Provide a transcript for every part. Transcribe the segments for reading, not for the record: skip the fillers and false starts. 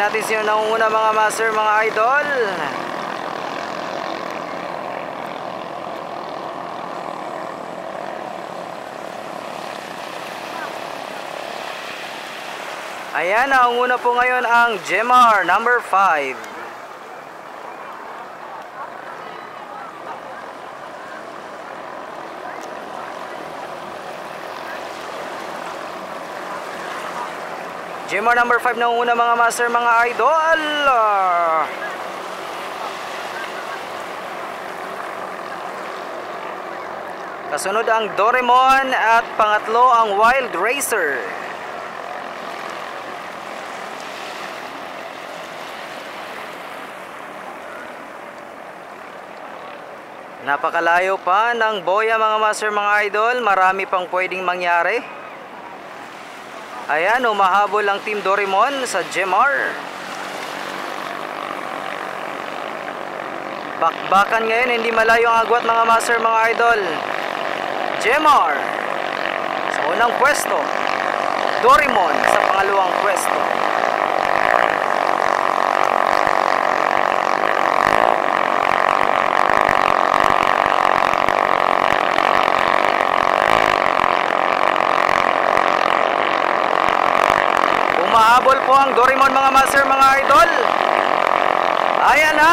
natin sino nangunguna mga master, mga idol. Ayan, nangunguna po ngayon ang Jemar number 5. Jemar number 5 nangunguna mga master, mga idol. Kasunod ang Doraemon at pangatlo ang Wild Racer. Napakalayo pa ng boya mga master, mga idol. Marami pang pwedeng mangyari. Ayan, humahabol ang Team Doraemon sa Jemar. Bakbakan ngayon, hindi malayo ang agwat mga master, mga idol. Jemar sa unang pwesto, Doraemon sa pangalawang pwesto. Humahabol po ang Doraemon mga master, mga idol. Ayan na!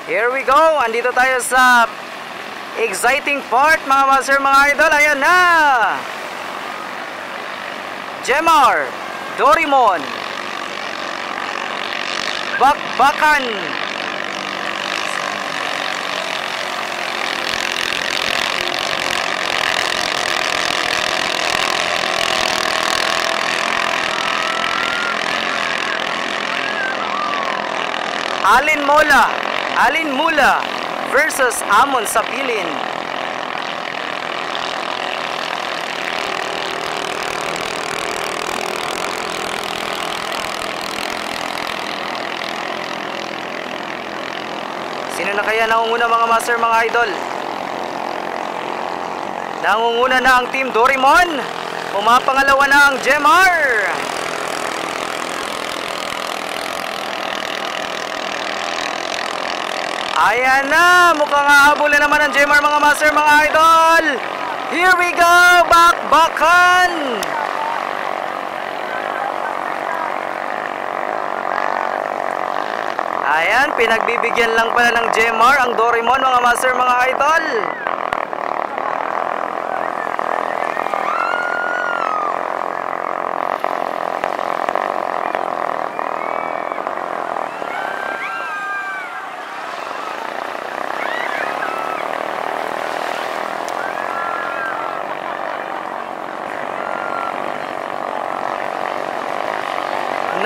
Here we go, andito tayo sa exciting part mga master, mga idol. Ayan na! Jemar, Doraemon, bakbakan. Alin Mula versus Amon Sapilin. Sino na kaya nangunguna mga master, mga idol? Nangunguna na ang Team Doraemon. Pumapangalawa na ang Jemar. Ayan na, mukhang hahabol na naman ang Jemar mga master, mga idol. Here we go, bakbakan. Ayan, pinagbibigyan lang pala ng Jemar ang Doraemon mga master, mga idol.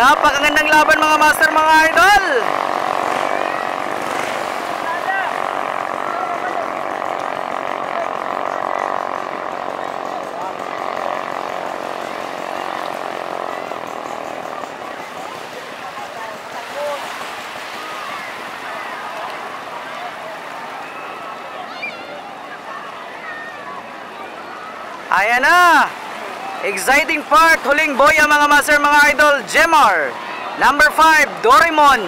Napakagandang laban mga master, mga idol. Ayan na! Exciting part, huling boya mga master, mga idol. Jemar number 5, Doraemon.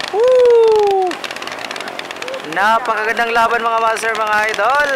Woo! Napakagandang laban mga master, mga idol.